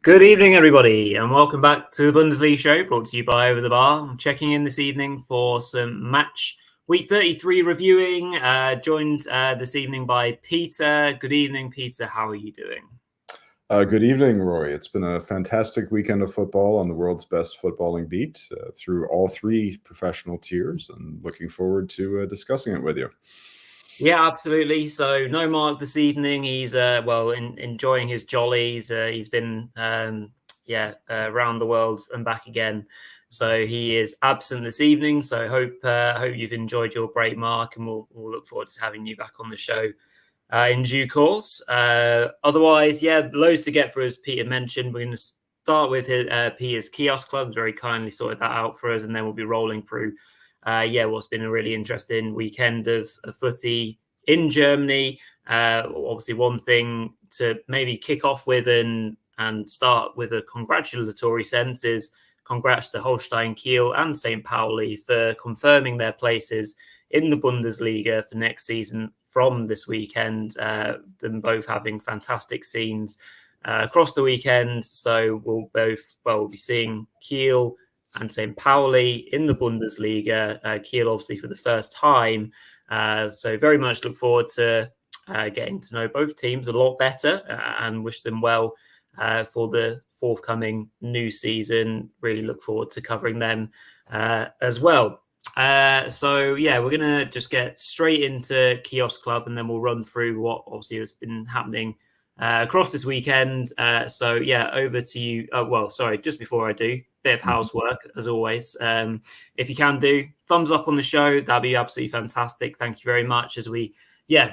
Good evening, everybody, and welcome back to the Bundesliga Show, brought to you by Over the Bar. I'm checking in this evening for some match week 33 reviewing, joined this evening by Petre. Good evening, Petre. How are you doing? Good evening, Rory. It's been a fantastic weekend of football on the world's best footballing beat through all three professional tiers, and looking forward to discussing it with you. Yeah, absolutely. So no Mark this evening. He's enjoying his jollies. He's been around the world and back again. So he is absent this evening. So hope you've enjoyed your break, Mark, and we'll look forward to having you back on the show in due course. Otherwise, loads to get through, as Peter mentioned. We're going to start with Peter's Kiosk Club. Very kindly sorted that out for us, and then we'll be rolling through what's been a really interesting weekend of footy in Germany. Obviously, one thing to maybe kick off with and start with a congratulatory sense is congrats to Holstein Kiel and St. Pauli for confirming their places in the Bundesliga for next season from this weekend. Them both having fantastic scenes across the weekend. So we'll be seeing Kiel and St. Pauli in the Bundesliga. Kiel, obviously, for the first time. So very much look forward to getting to know both teams a lot better and wish them well for the forthcoming new season. Really look forward to covering them as well. We're going to just get straight into Kiosk Club, and then we'll run through what obviously has been happening across this weekend. Over to you. Just before I do, bit of housework as always. If you can do thumbs up on the show, that'd be absolutely fantastic. Thank you very much. As we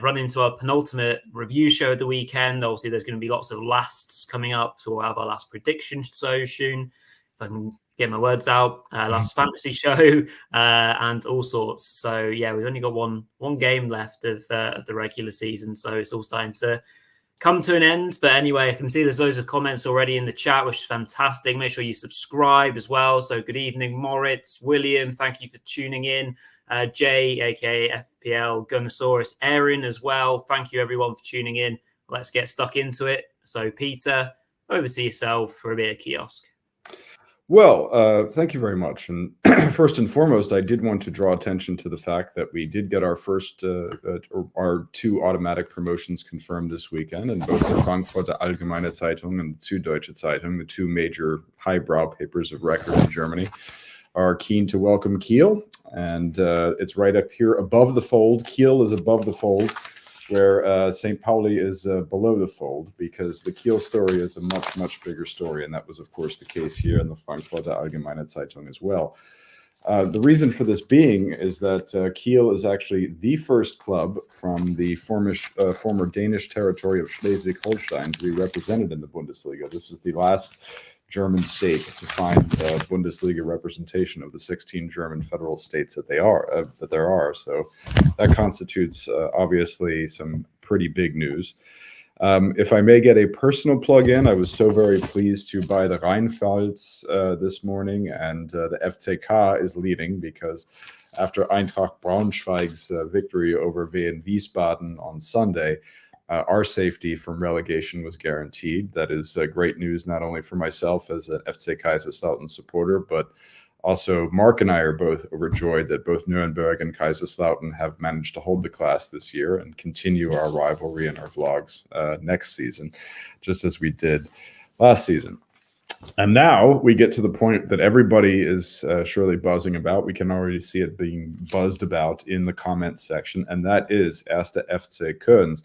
run into our penultimate review show of the weekend. Obviously, there's going to be lots of lasts coming up, so we'll have our last prediction show soon, if I can get my words out. Last fantasy show and all sorts. So we've only got one game left of the regular season, so it's all starting to come to an end. But anyway, I can see there's loads of comments already in the chat, which is fantastic. Make sure you subscribe as well. So good evening, Moritz, William, thank you for tuning in. Jay, aka FPL, Gunnosaurus, Aaron as well. Thank you everyone for tuning in. Let's get stuck into it. So Peter, over to yourself for a bit of Kiosk. Well, thank you very much. And first and foremost, I did want to draw attention to the fact that we did get our first, our two automatic promotions confirmed this weekend, and both the Frankfurter Allgemeine Zeitung and the Süddeutsche Zeitung, the two major highbrow papers of record in Germany, are keen to welcome Kiel. And it's right up here above the fold. Kiel is above the fold, where St. Pauli is below the fold, because the Kiel story is a much, much bigger story. And that was, of course, the case here in the Frankfurter Allgemeine Zeitung as well. The reason for this being is that Kiel is actually the first club from the former Danish territory of Schleswig-Holstein to be represented in the Bundesliga. This is the last German state to find Bundesliga representation of the 16 German federal states that there are. So that constitutes obviously some pretty big news. If I may get a personal plug in, I was so very pleased to buy the Rheinpfalz this morning, and the FCK is leading, because after Eintracht Braunschweig's victory over Wien Wiesbaden on Sunday, our safety from relegation was guaranteed. That is great news, not only for myself as an FC Kaiserslautern supporter, but also Mark and I are both overjoyed that both Nuremberg and Kaiserslautern have managed to hold the class this year and continue our rivalry in our vlogs next season, just as we did last season. And now we get to the point that everybody is surely buzzing about. We can already see it being buzzed about in the comments section, and that is Erste FC Köln's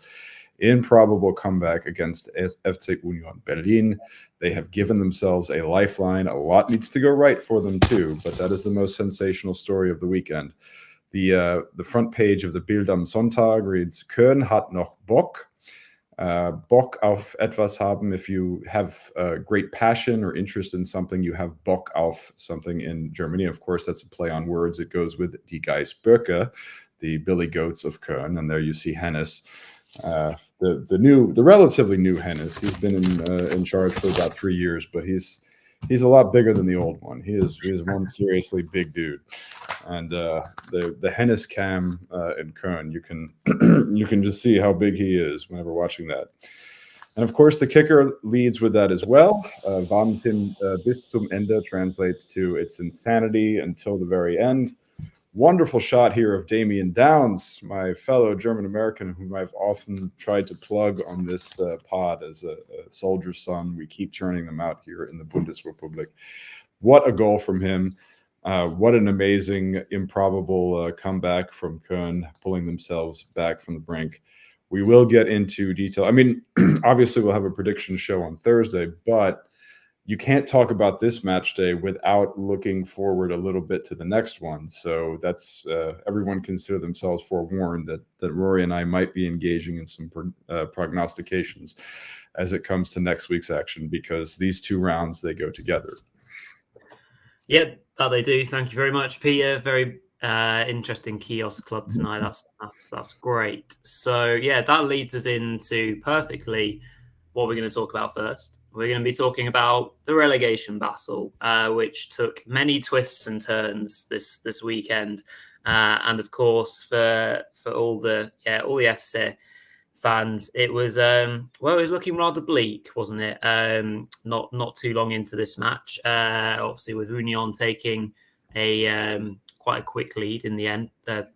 improbable comeback against FC Union Berlin. They have given themselves a lifeline. A lot needs to go right for them too, but that is the most sensational story of the weekend. The front page of the Bild am Sonntag reads, Köln hat noch Bock. Bock auf etwas haben. If you have great passion or interest in something, you have Bock auf something in Germany. Of course, that's a play on words. It goes with die Geißböcke, the Billy Goats of Köln. And there you see Hennes, the relatively new Hennes. He's been in charge for about 3 years, but he's a lot bigger than the old one. He is one seriously big dude. And the Hennes cam in Köln, you can just see how big he is whenever watching that. And of course, the kicker leads with that as well. Wahnsinn bis zum Ende translates to it's insanity until the very end. Wonderful shot here of Damian Downs, my fellow German-American, whom I've often tried to plug on this pod as a soldier's son. We keep churning them out here in the Bundesrepublik. What a goal from him. What an amazing, improbable comeback from Köln, pulling themselves back from the brink. We will get into detail. I mean, obviously we'll have a prediction show on Thursday, but you can't talk about this match day without looking forward a little bit to the next one. So that's everyone consider themselves forewarned that Rory and I might be engaging in some prognostications as it comes to next week's action, because these two rounds, they go together. Yep, that they do. Thank you very much, Peter. Very interesting kiosk club tonight. That's great. So yeah, that leads us into perfectly what we're going to talk about first. We're going to be talking about the relegation battle, which took many twists and turns this weekend, and of course for all the FC fans, it was it was looking rather bleak, wasn't it? Not too long into this match, obviously with Union taking a quite a quick lead in the end. The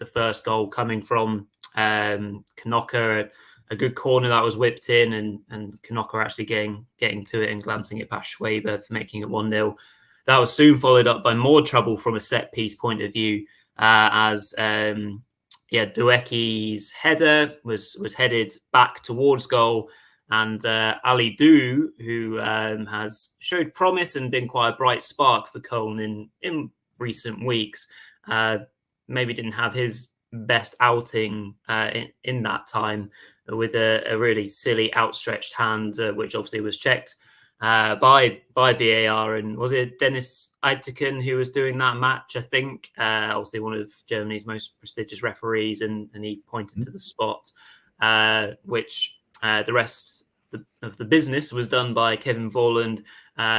first goal coming from Knocker. A good corner that was whipped in, and Knocker actually getting to it and glancing it past Schwaber for making it 1-0. That was soon followed up by more trouble from a set piece point of view, as Duecki's header was headed back towards goal, and Ali Du, who has showed promise and been quite a bright spark for Köln in recent weeks, maybe didn't have his best outing in that time, with a really silly outstretched hand, which obviously was checked by VAR. And was it Dennis Eitiken who was doing that match, I think? Obviously one of Germany's most prestigious referees, and he pointed to the spot, which the rest of the business was done by Kevin Volland,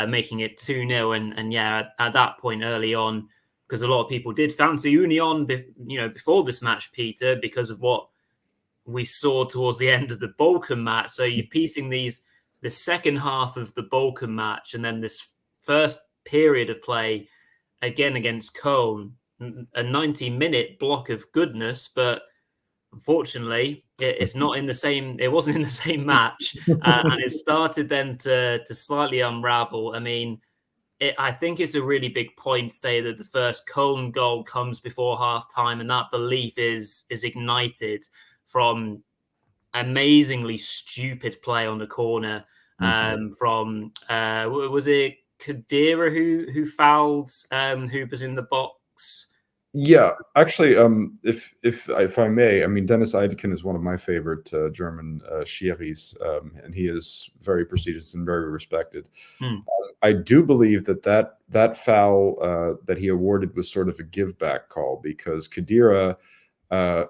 making it 2-0. And at that point early on, because a lot of people did fancy Union, before this match, Peter, because of what we saw towards the end of the Balkan match. So you're piecing the second half of the Balkan match and then this first period of play again against Köln, a 90-minute block of goodness, but unfortunately it's not in the same. It wasn't in the same match, and it started then to slightly unravel. I mean, I think it's a really big point to say that the first Köln goal comes before half-time, and that belief is ignited from amazingly stupid play on the corner from was it Kadira who fouled Hoopers in the box? Yeah, actually, if I may, I mean, Dennis Eitiken is one of my favorite German Schiris, and he is very prestigious and very respected. I do believe that foul that he awarded was sort of a give back call, because Kadira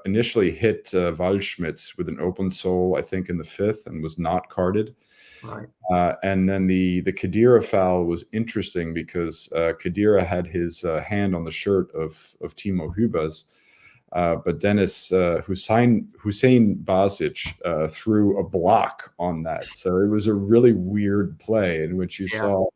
initially hit Waldschmidt with an open sole, I think, in the 5th, and was not carded. Right. And then the Kadira foul was interesting because Kadira had his hand on the shirt of Timo Hübers, but Dennis Hussein Basic threw a block on that. So it was a really weird play in which you saw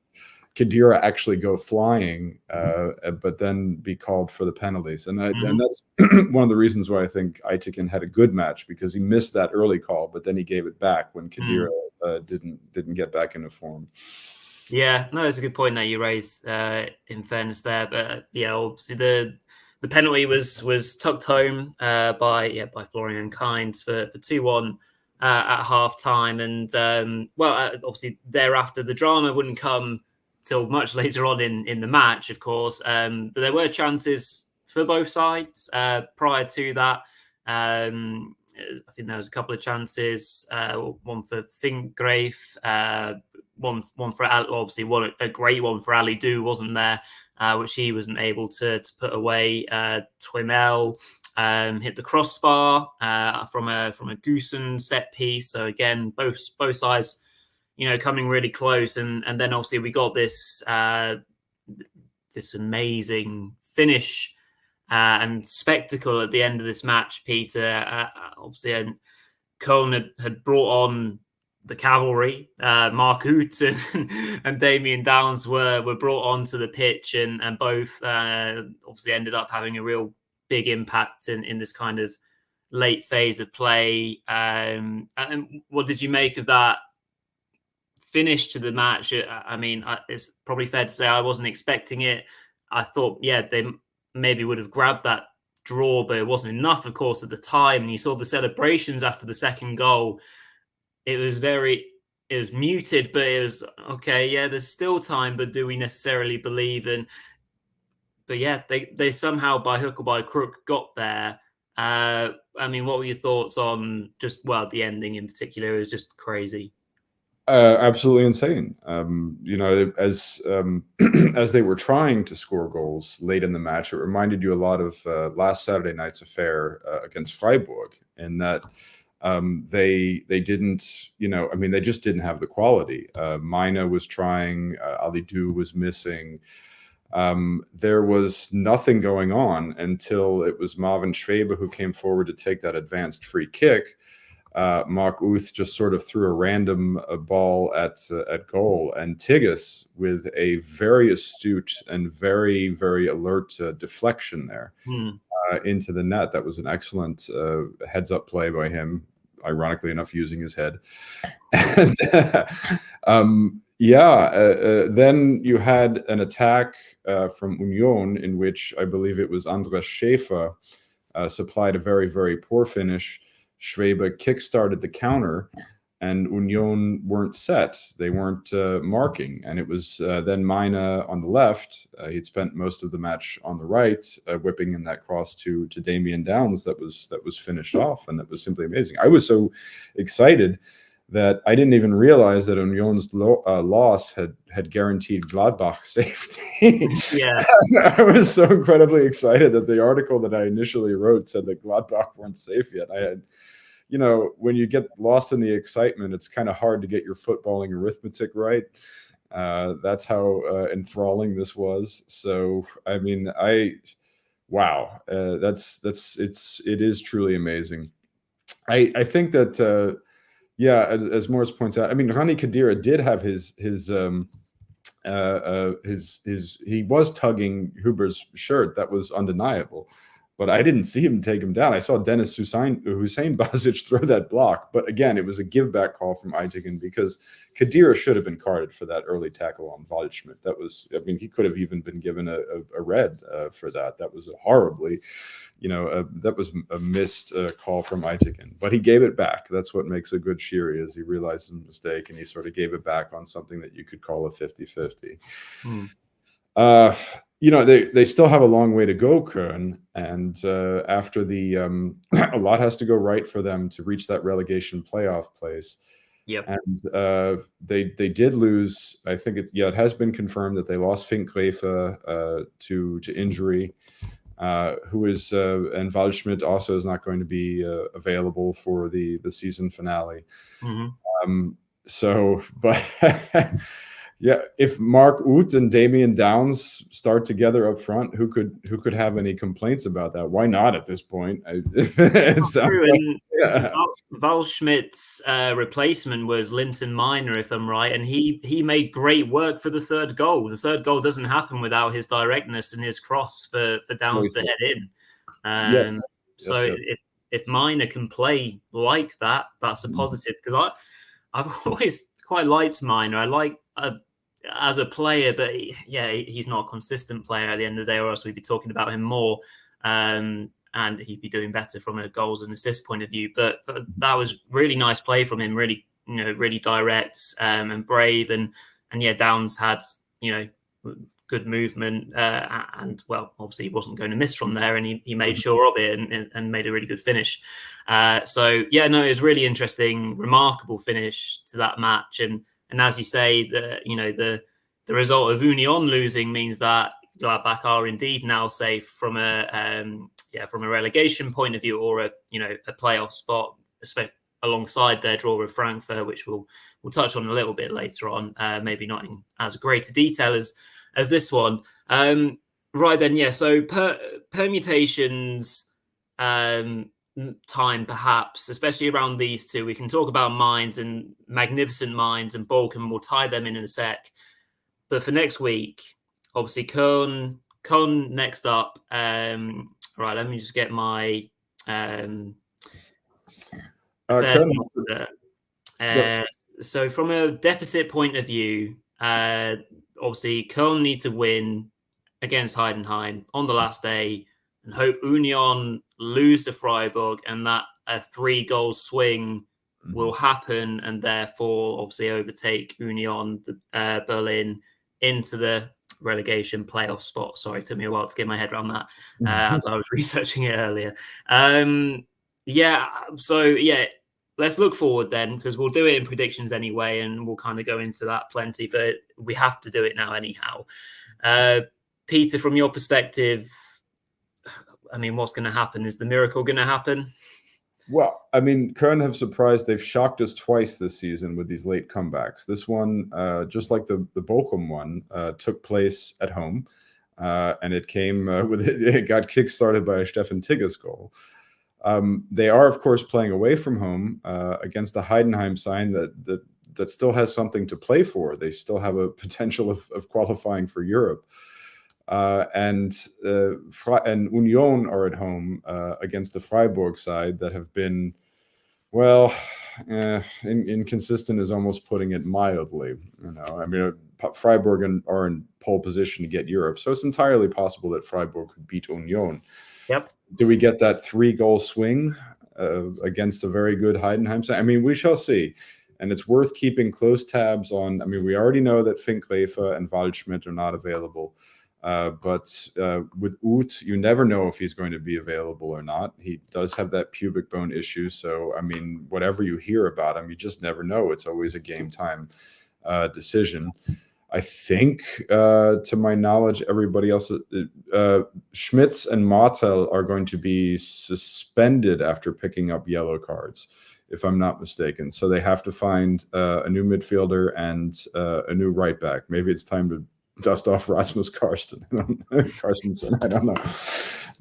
Kadira actually go flying, but then be called for the penalties. And that's one of the reasons why I think Eitiken had a good match, because he missed that early call, but then he gave it back when Kadira didn't get back into form. Yeah, no, it's a good point that you raised, in fairness there. But obviously the penalty was tucked home by Florian Kainz for 2-1 at half time. And obviously thereafter the drama wouldn't come till much later on in the match, of course. But there were chances for both sides prior to that. I think there was a couple of chances, one for Finkgrave, one for obviously a great one for Ali Du wasn't there, which he wasn't able to put away. Twimel hit the crossbar from a Goosen set piece. So again, both sides, coming really close, and then obviously we got this amazing finish and spectacle at the end of this match, Peter. Obviously, Köln had brought on the cavalry, Mark Hoot and Damien Downs were brought onto the pitch, and both obviously ended up having a real big impact in this kind of late phase of play. And what did you make of that finish to the match? I mean, it's probably fair to say I wasn't expecting it. I thought, they maybe would have grabbed that draw, but it wasn't enough, of course, at the time. And you saw the celebrations after the second goal. It was muted, but it was okay. Yeah, there's still time, but do we necessarily believe in? But yeah, they somehow by hook or by crook got there. I mean, what were your thoughts on the ending in particular? It was just crazy. Absolutely insane. As as they were trying to score goals late in the match, it reminded you a lot of last Saturday night's affair against Freiburg, in that they didn't, they just didn't have the quality. Maine was trying, Ali Du was missing. There was nothing going on until it was Marvin Schwebe who came forward to take that advanced free kick. Mark Uth just sort of threw a random ball at goal, and Tigges with a very astute and very, very alert deflection there into the net. That was an excellent heads-up play by him, ironically enough, using his head. And then you had an attack from Union in which I believe it was Andres Schäfer supplied a very, very poor finish. Schwebe kickstarted the counter, and Union weren't set. They weren't marking. And it was then Maine on the left. He'd spent most of the match on the right, whipping in that cross to Damien Downs that was finished off. And that was simply amazing. I was so excited that I didn't even realize that Union's loss had guaranteed Gladbach safety. Yeah. I was so incredibly excited that the article that I initially wrote said that Gladbach weren't safe yet. I had, when you get lost in the excitement, it's kind of hard to get your footballing arithmetic right. That's how enthralling this was. So, I mean, it is truly amazing. I think that, as Morris points out, I mean, Rani Khedira did have he was tugging Huber's shirt. That was undeniable, but I didn't see him take him down. I saw Dennis Hussein Basic throw that block, but again, it was a give back call from Eitigen, because Khedira should have been carded for that early tackle on Waldschmidt. He could have even been given a red for that. That was horribly, that was a missed call from Eitigen, but he gave it back. That's what makes a good Schiri, is he realized his mistake and he sort of gave it back on something that you could call a 50-50. They still have a long way to go, Köln, and after a lot has to go right for them to reach that relegation playoff place. Yep. And they did lose. I think it has been confirmed that they lost Fink Gräfe to injury. Who is and Waldschmidt also is not going to be available for the season finale. If Mark Uth and Damien Downs start together up front, who could have any complaints about that? Why not at this point? Waldschmidt's replacement was Linton Miner, if I'm right, and he made great work for the third goal. The third goal doesn't happen without his directness and his cross for Downs to head in. If Miner can play like that, that's a positive, because I've always quite liked Miner. I like as a player, but he's not a consistent player at the end of the day, or else we'd be talking about him more. And he'd be doing better from a goals and assist point of view. But that was really nice play from him, really, really direct and brave. And Downs had, good movement. And obviously he wasn't going to miss from there, and he made sure of it and made a really good finish. It was really interesting, remarkable finish to that match. And as you say, the result of Union losing means that Gladbach are indeed now safe from a relegation point of view, or a playoff spot, especially alongside their draw with Frankfurt, which we'll touch on a little bit later on, maybe not in as great a detail as this one. Right then, so permutations. time, perhaps, especially around these two. We can talk about Mainz and magnificent Mainz and Balkan. We'll tie them in a sec. But for next week, obviously, Köln next up. Right, let me just get my so from a deficit point of view, obviously Köln need to win against Heidenheim on the last day and hope Union lose to Freiburg and that a 3-goal swing will happen and therefore obviously overtake Union Berlin into the relegation playoff spot. Sorry, it took me a while to get my head around that as I was researching it earlier. Let's look forward then, because we'll do it in predictions anyway, and we'll kind of go into that plenty, but we have to do it now anyhow. Peter, from your perspective, I mean, what's going to happen? Is the miracle going to happen? Well, I mean, Köln have surprised. They've shocked us twice this season with these late comebacks. This one, just like the Bochum one, took place at home, and it came it got kick-started by a Stefan Tigges goal. They are, of course, playing away from home against the Heidenheim side that still has something to play for. They still have a potential of qualifying for Europe. And Union are at home against the Freiburg side that have been, well, inconsistent is almost putting it mildly. I mean, Freiburg are in pole position to get Europe, so it's entirely possible that Freiburg could beat Union. Yep. Do we get that 3-goal swing against a very good Heidenheim side? I mean, we shall see. And it's worth keeping close tabs on. I mean, we already know that Finklefer and Waldschmidt are not available. But with Uth, you never know if he's going to be available or not. He does have that pubic bone issue. So, I mean, whatever you hear about him, you just never know. It's always a game time decision. I think, to my knowledge, everybody else, Schmitz and Martel are going to be suspended after picking up yellow cards, if I'm not mistaken. So they have to find a new midfielder and a new right back. Maybe it's time to dust off Rasmus Carstensen. I don't know.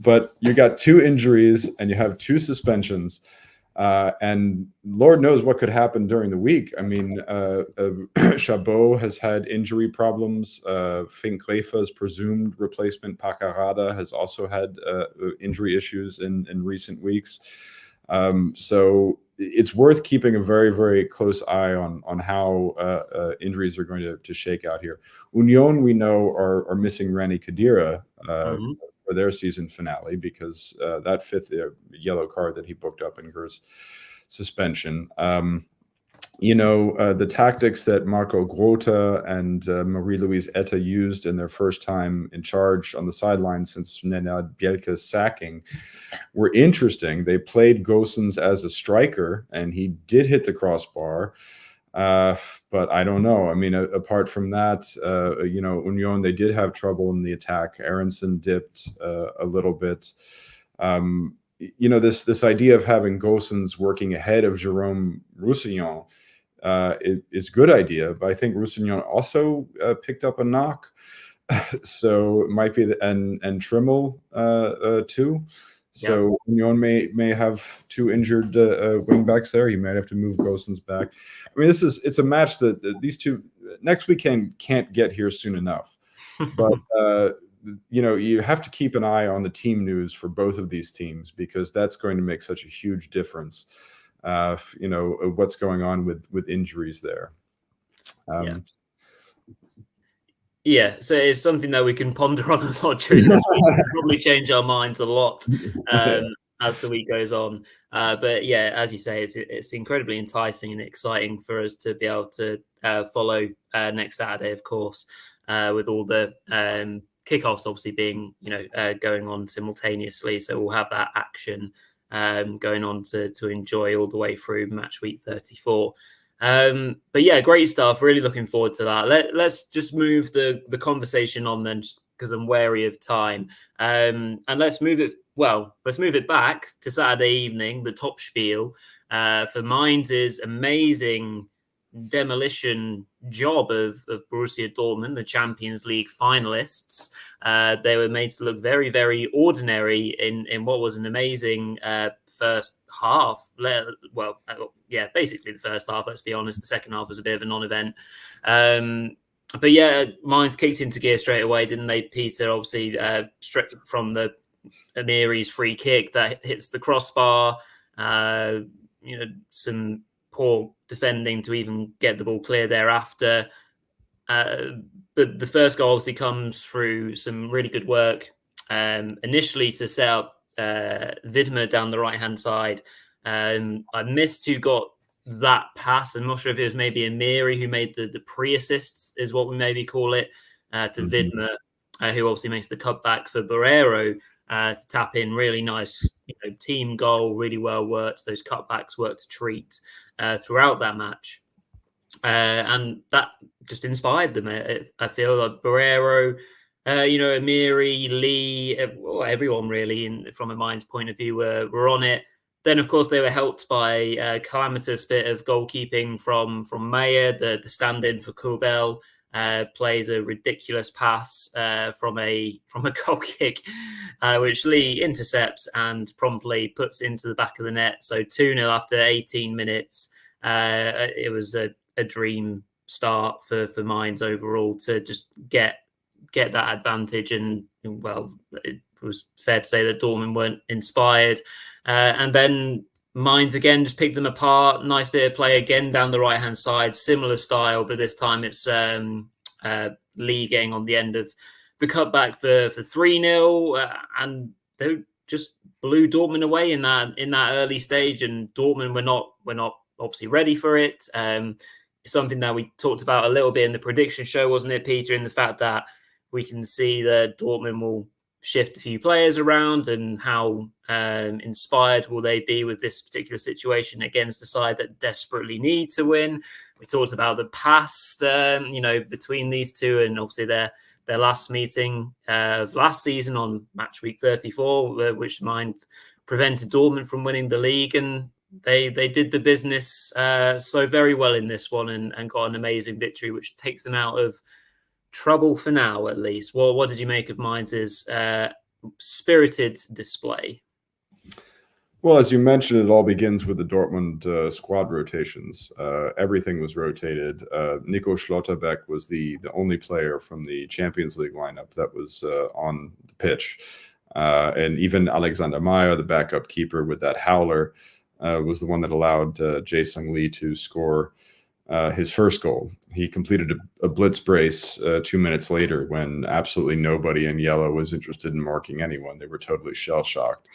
But you got 2 injuries and you have 2 suspensions. And Lord knows what could happen during the week. I mean, Chabot has had injury problems. Finklefer's presumed replacement, Pacarada, has also had injury issues in recent weeks. So it's worth keeping a very, very close eye on how injuries are going to shake out here. Union, we know, are missing Rani Khedira for their season finale because that 5th yellow card that he booked up incurs suspension. The tactics that Marco Grote and Marie-Louise Etta used in their first time in charge on the sideline since Nenad Bielke's sacking were interesting. They played Goossens as a striker, and he did hit the crossbar. But I don't know. I mean, apart from that, Union, they did have trouble in the attack. Aronson dipped a little bit. This idea of having Goossens working ahead of Jérôme Roussillon is a good idea, but I think Roussillon also picked up a knock. So it might be and Trimmel too. So Union may have 2 injured wingbacks there. You might have to move Goossens back. I mean, it's a match that these two next weekend can't get here soon enough. But you have to keep an eye on the team news for both of these teams because that's going to make such a huge difference. What's going on with injuries there. Yeah, so it's something that we can ponder on a lot during this week. We'll probably change our minds a lot as the week goes on. But yeah, as you say, it's incredibly enticing and exciting for us to be able to follow next Saturday, of course, with all the kickoffs obviously being going on simultaneously. So we'll have that action going on to enjoy all the way through match week 34. But yeah, great stuff. Really looking forward to that. Let's just move the conversation on then, just because I'm wary of time. And let's move it back to Saturday evening, the top spiel for Mainz's amazing demolition job of Borussia Dortmund, the Champions League finalists. They were made to look very, very ordinary in what was an amazing first half. Well, yeah, basically the first half, let's be honest. The second half was a bit of a non-event. But yeah, Mainz kicked into gear straight away, didn't they, Peter? Obviously, straight from the Amiri's free kick that hits the crossbar. Some poor defending to even get the ball clear thereafter. But the first goal obviously comes through some really good work. Initially to set up Widmer down the right-hand side. I missed who got that pass. I'm not sure if it was maybe Amiri who made the pre-assist, is what we maybe call it, to Widmer, who obviously makes the cutback for Barreiro to tap in. Really nice team goal, really well worked. Those cutbacks worked a treat throughout that match. And that just inspired them. I feel like Barreiro, Amiri, Lee, everyone really, from a Mainz point of view, were on it. Then, of course, they were helped by a calamitous bit of goalkeeping from Meyer, the stand-in for Kobel. Plays a ridiculous pass from a goal kick, which Lee intercepts and promptly puts into the back of the net. So 2-0 after 18 minutes. It was a dream start for Mainz overall to just get that advantage. And, well, it was fair to say that Dortmund weren't inspired. And then Mainz again just picked them apart. Nice bit of play again down the right-hand side. Similar style, but this time it's Lee getting on the end of the cutback for 3-0. And they just blew Dortmund away in that early stage. And Dortmund were not obviously ready for it. It's something that we talked about a little bit in the prediction show, wasn't it, Peter? In the fact that we can see that Dortmund will shift a few players around, and how inspired will they be with this particular situation against a side that desperately need to win. We talked about the past, between these two, and obviously their last meeting last season on Matchweek 34, which prevented Dortmund from winning the league, and they did the business so very well in this one and got an amazing victory, which takes them out of trouble for now, at least. Well, what did you make of Mainz's spirited display? Well, as you mentioned, it all begins with the Dortmund squad rotations. Everything was rotated. Nico Schlotterbeck was the only player from the Champions League lineup that was on the pitch. And even Alexander Meyer, the backup keeper with that howler, was the one that allowed Jae-Sung Lee to score his first goal. He completed a blitz brace 2 minutes later when absolutely nobody in yellow was interested in marking anyone. They were totally shell-shocked.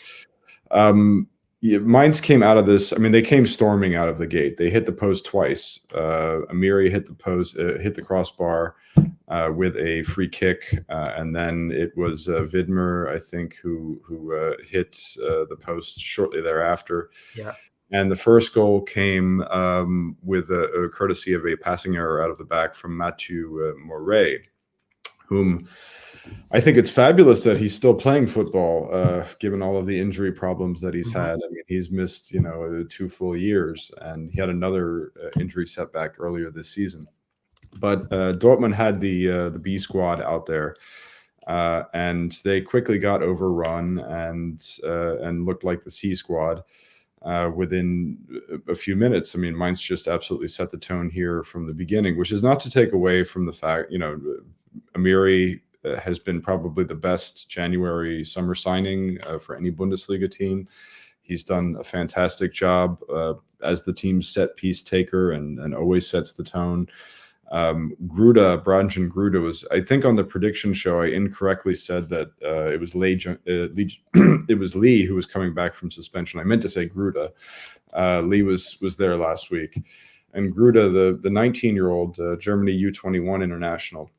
Mainz came out of this. I mean, they came storming out of the gate. They hit the post twice. Amiri hit the crossbar with a free kick, and then it was Widmer, I think, who hit the post shortly thereafter. Yeah. And the first goal came with a courtesy of a passing error out of the back from Mathieu Moret, whom I think it's fabulous that he's still playing football, given all of the injury problems that he's had. I mean, he's missed, 2 full years, and he had another injury setback earlier this season. But Dortmund had the B squad out there, and they quickly got overrun and looked like the C squad. Within a few minutes. I mean, Mainz just absolutely set the tone here from the beginning, which is not to take away from the fact, Amiri has been probably the best January summer signing for any Bundesliga team. He's done a fantastic job as the team's set piece taker and always sets the tone. Branjan Gruda was, I think on the prediction show, I incorrectly said that it was Lee who was coming back from suspension. I meant to say Gruda. Lee was there last week. And Gruda, the 19-year-old Germany U21 international,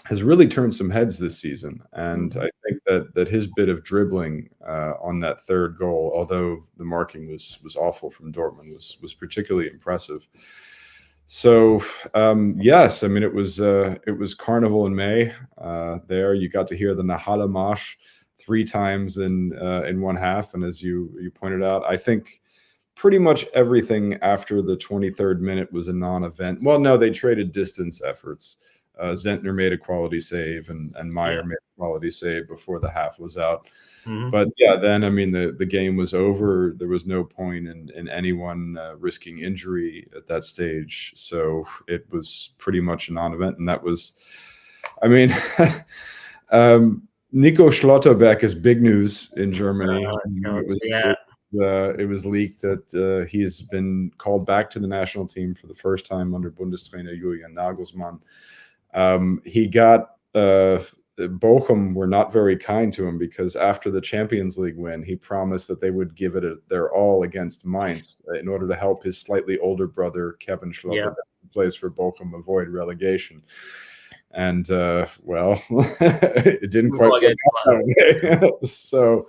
has really turned some heads this season. And I think that his bit of dribbling on that third goal, although the marking was awful from Dortmund, was particularly impressive. So yes, I mean it was Carnival in May. There you got to hear the Nahala Marsch 3 times in one half, and as you pointed out, I think pretty much everything after the 23rd minute was a non-event. Well, no, they traded distance efforts. Zentner made a quality save, and Meyer made a quality save before the half was out. But yeah, then, I mean, the game was over. There was no point in anyone risking injury at that stage. So it was pretty much a non-event. And that was, I mean, Nico Schlotterbeck is big news in Germany. It was leaked that he has been called back to the national team for the first time under Bundestrainer Julian Nagelsmann. He got Bochum were not very kind to him, because after the Champions League win, he promised that they would give it their all against Mainz in order to help his slightly older brother, Kevin Schlotterbeck, who plays for Bochum, avoid relegation. And, well, it didn't quite work out that way. So,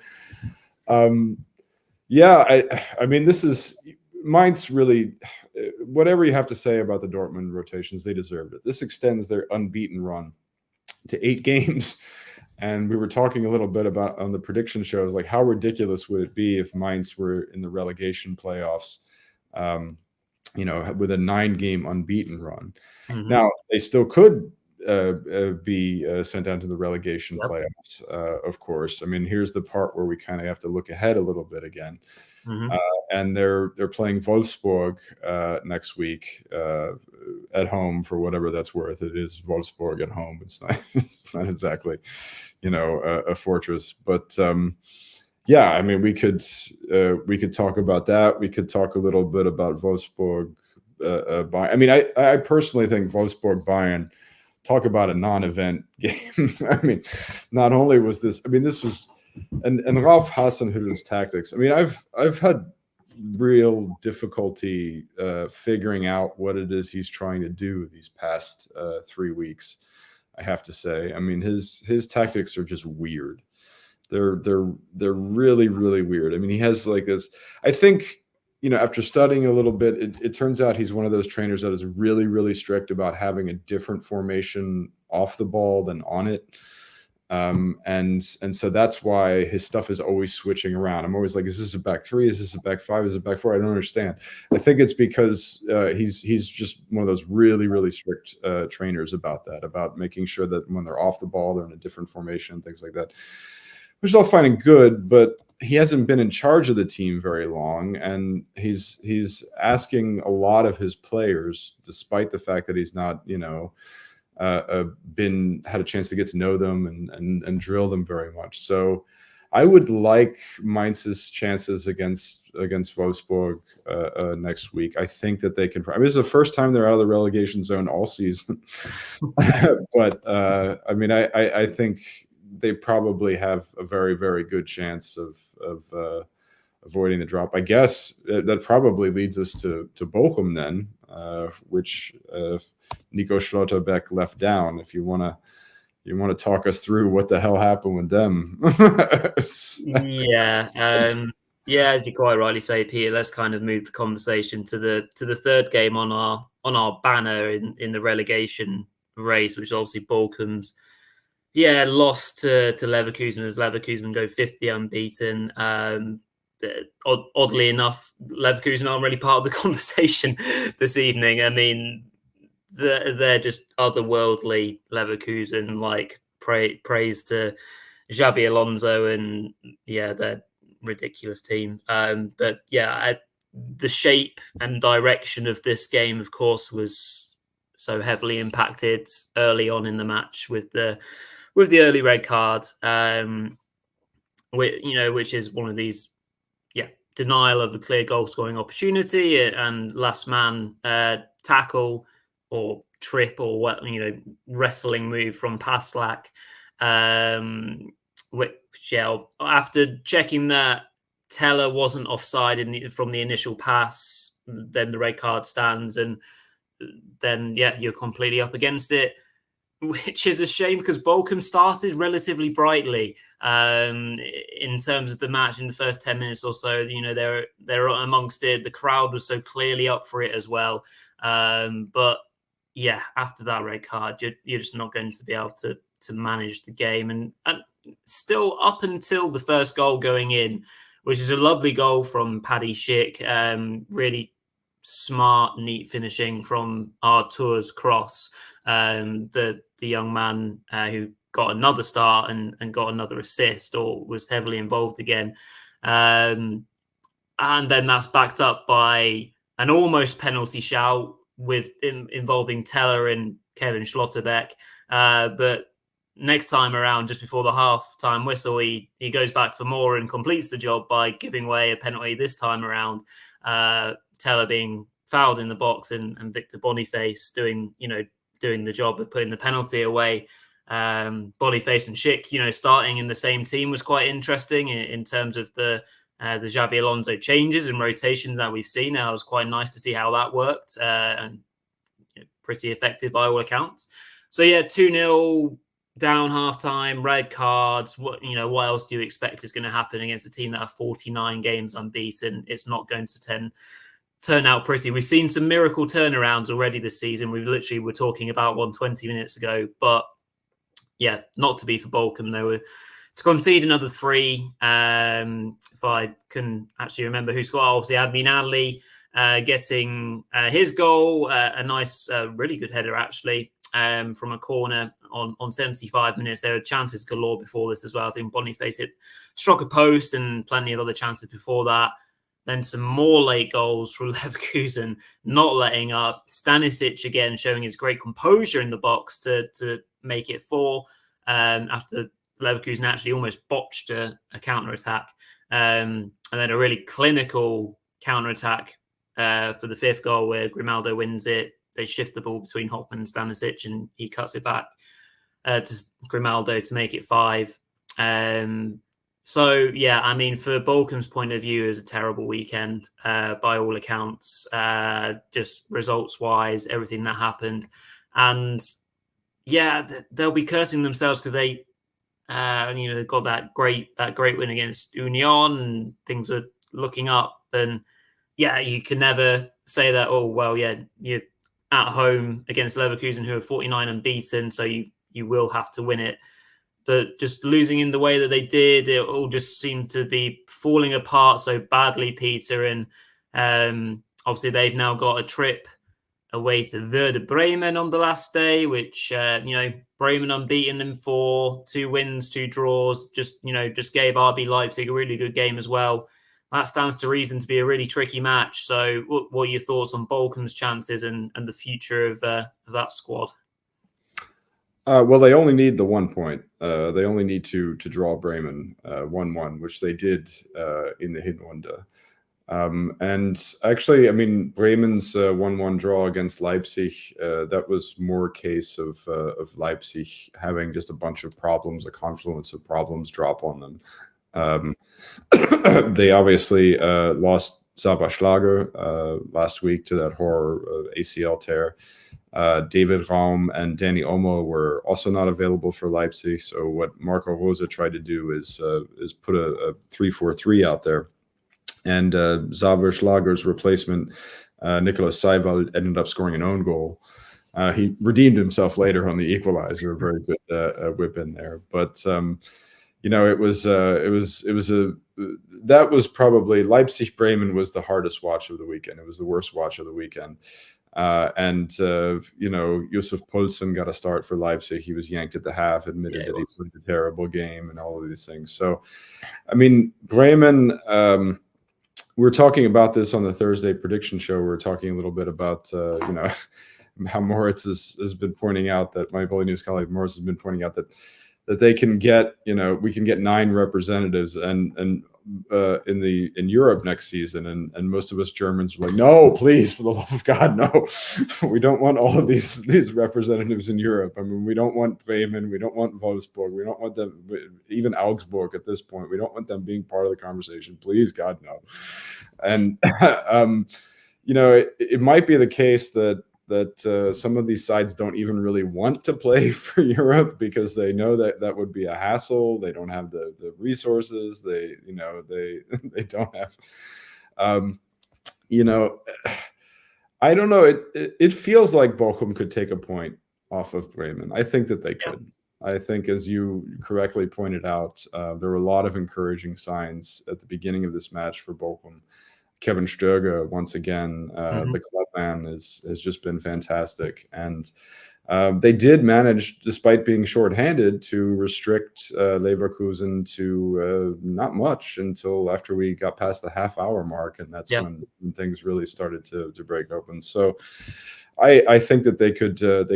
yeah, I mean, this is Mainz really, whatever you have to say about the Dortmund rotations, they deserved it. This extends their unbeaten run to 8 games. And we were talking a little bit about on the prediction shows, like, how ridiculous would it be if Mainz were in the relegation playoffs, you know, with a 9-game unbeaten run. Now, they still could be sent down to the relegation playoffs, of course. I mean, here's the part where we kind of have to look ahead a little bit again. And they're playing Wolfsburg next week at home, for whatever that's worth. It is Wolfsburg at home. It's not exactly, you know, a fortress. But yeah, I mean, we could talk about that. We could talk a little bit about Wolfsburg. I mean, I personally think Wolfsburg Bayern. Talk about a non-event game. I mean, not only was this, I mean, this was, and Ralf Hasenhüttl's tactics. I mean, I've had real difficulty figuring out what it is he's trying to do these past 3 weeks, I have to say. I mean, his tactics are just weird. They're really, really weird. I mean, he has like this, I think, you know, after studying a little bit, it turns out he's one of those trainers that is really, really strict about having a different formation off the ball than on it. And so that's why his stuff is always switching around. I'm always like, is this a back 3? Is this a back 5? Is it back 4? I don't understand. I think it's because he's just one of those really, really strict trainers about that, about making sure that when they're off the ball, they're in a different formation, things like that. Which is all fine and good, but he hasn't been in charge of the team very long, and he's asking a lot of his players, despite the fact that he's not, you know, had a chance to get to know them and drill them very much. So I would like Mainz's chances against Wolfsburg next week. I think that they can. I mean, this is the first time they're out of the relegation zone all season, but I mean, I think they probably have a very, very good chance of avoiding the drop. I guess that probably leads us to Bochum then, which Nico Schlotterbeck left down. If you want to talk us through what the hell happened with them. Yeah, as you quite rightly say, Peter, let's kind of move the conversation to the third game on our banner in the relegation race, which is obviously Bochum's lost to Leverkusen, as Leverkusen go 50 unbeaten. Oddly enough, Leverkusen aren't really part of the conversation this evening. I mean, they're just otherworldly Leverkusen, like praise to Xabi Alonso, and yeah, they're ridiculous team. But yeah, the shape and direction of this game, of course, was so heavily impacted early on in the match with the early red card, which is one of these, denial of a clear goal scoring opportunity and last man tackle or trip or what, wrestling move from Paslak. Which, after checking that Teller wasn't offside from the initial pass, then the red card stands, and then you're completely up against it. Which is a shame because Bochum started relatively brightly in terms of the match in the first 10 minutes or so. They're amongst it. The crowd was so clearly up for it as well. But yeah, after that red card, you're just not going to be able to manage the game. And still up until the first goal going in, which is a lovely goal from Paddy Schick. Really smart, neat finishing from Artur's cross. The young man who got another start and got another assist, or was heavily involved again. And then that's backed up by an almost penalty shout involving Teller and Kevin Schlotterbeck. But next time around, just before the half-time whistle, he goes back for more and completes the job by giving away a penalty this time around. Teller being fouled in the box and Victor Boniface doing the job of putting the penalty away. Boniface and Schick, starting in the same team was quite interesting in terms of the Xabi Alonso changes and rotations that we've seen. It was quite nice to see how that worked, and pretty effective by all accounts. So yeah, 2-0 down half-time, red cards. What else do you expect is going to happen against a team that have 49 games unbeaten? It's not going to turn out pretty. We've seen some miracle turnarounds already this season. We literally were talking about one 20 minutes ago, but yeah, not to be for Bolcom. They were to concede another 3. If I can actually remember who scored, obviously Admin Adley getting his goal, a nice, really good header actually, from a corner on 75 minutes. There were chances galore before this as well. I think Boniface struck a post and plenty of other chances before that. Then some more late goals from Leverkusen, not letting up. Stanisic again showing his great composure in the box to make it 4 after Leverkusen actually almost botched a counter-attack. And then a really clinical counter-attack for the 5th goal where Grimaldo wins it. They shift the ball between Hoffman and Stanisic and he cuts it back to Grimaldo to make it 5. So, yeah, I mean, for Bolcom's point of view, it was a terrible weekend by all accounts, just results-wise, everything that happened. And, yeah, they'll be cursing themselves because they, got that great win against Union and things are looking up. And, yeah, you can never say that, oh, well, yeah, you're at home against Leverkusen who are 49 unbeaten, so you will have to win it. But just losing in the way that they did, it all just seemed to be falling apart so badly, Peter. And obviously they've now got a trip away to Werder Bremen on the last day, which, Bremen unbeaten in 4, 2 wins, 2 draws, just gave RB Leipzig a really good game as well. That stands to reason to be a really tricky match. So what are your thoughts on Bolcom's chances and the future of that squad? Well, they only need the 1 point. They only need to draw Bremen 1-1, which they did in the Hinrunde. And actually, I mean, Bremen's 1-1 draw against Leipzig, that was more a case of Leipzig having just a bunch of problems, a confluence of problems drop on them. They obviously lost Sava Schlager last week to that horror ACL tear. David Raum and Danny Olmo were also not available for Leipzig. So what Marco Rose tried to do is put a 3-4-3 out there. And Sava Schlager's replacement, Nicolas Seiwald, ended up scoring an own goal. He redeemed himself later on the equalizer, a very good whip in there. But that was probably Leipzig Bremen was the hardest watch of the weekend. It was the worst watch of the weekend. Yusuf Poulsen got a start for Leipzig. He was yanked at the half, admitted that he played a terrible game and all of these things. So, I mean, Bremen, we were talking about this on the Thursday prediction show. We were talking a little bit about, how Moritz has been pointing out that my Bully News colleague Moritz has been pointing out that they can get, we can get 9 representatives and in Europe next season, and most of us Germans are like, no, please, for the love of God, no, we don't want all of these representatives in Europe. I mean, we don't want Bremen, we don't want Wolfsburg, we don't want them, even Augsburg at this point, we don't want them being part of the conversation. Please, God, no. And it might be the case that some of these sides don't even really want to play for Europe because they know that would be a hassle. They don't have the resources. They don't have, I don't know. It feels like Bochum could take a point off of Bremen. I think that they could. I think, as you correctly pointed out, there were a lot of encouraging signs at the beginning of this match for Bochum. Kevin Stöger, once again, the club man, has just been fantastic. And they did manage, despite being shorthanded, to restrict Leverkusen to not much until after we got past the half-hour mark, and that's when things really started to break open. So I think that they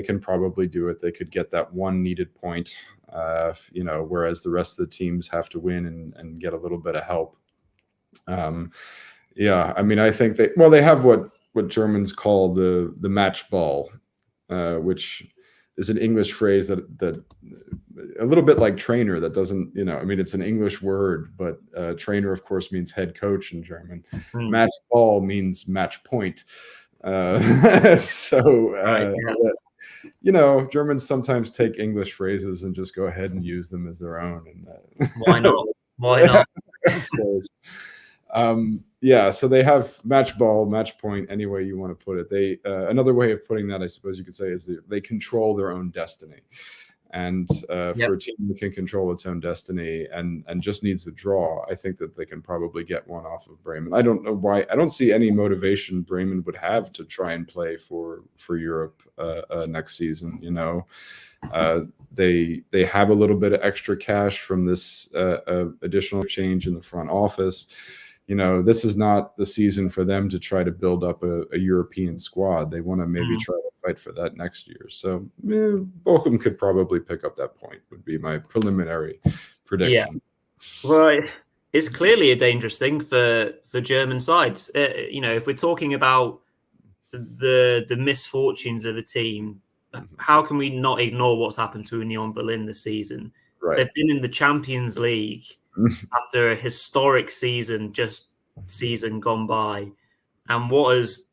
can probably do it. They could get that one needed point, whereas the rest of the teams have to win and get a little bit of help. I mean, I think they have what Germans call the match ball, which is an English phrase that a little bit like trainer, that doesn't, I mean, it's an English word, but trainer, of course, means head coach in German. Match ball means match point. Germans sometimes take English phrases and just go ahead and use them as their own. And why not? Why not? Of course. So they have match ball, match point, any way you want to put it. They another way of putting that, I suppose you could say, is they control their own destiny. And for a team that can control its own destiny and just needs a draw, I think that they can probably get one off of Bremen. I don't know why. I don't see any motivation Bremen would have to try and play for Europe next season. They have a little bit of extra cash from this additional change in the front office. This is not the season for them to try to build up a European squad. They want to maybe try to fight for that next year. So Bochum could probably pick up that point, would be my preliminary prediction. Yeah. Well, it's clearly a dangerous thing for German sides. If we're talking about the misfortunes of a team, how can we not ignore what's happened to Union Berlin this season? Right. They've been in the Champions League after a historic season gone by, and what has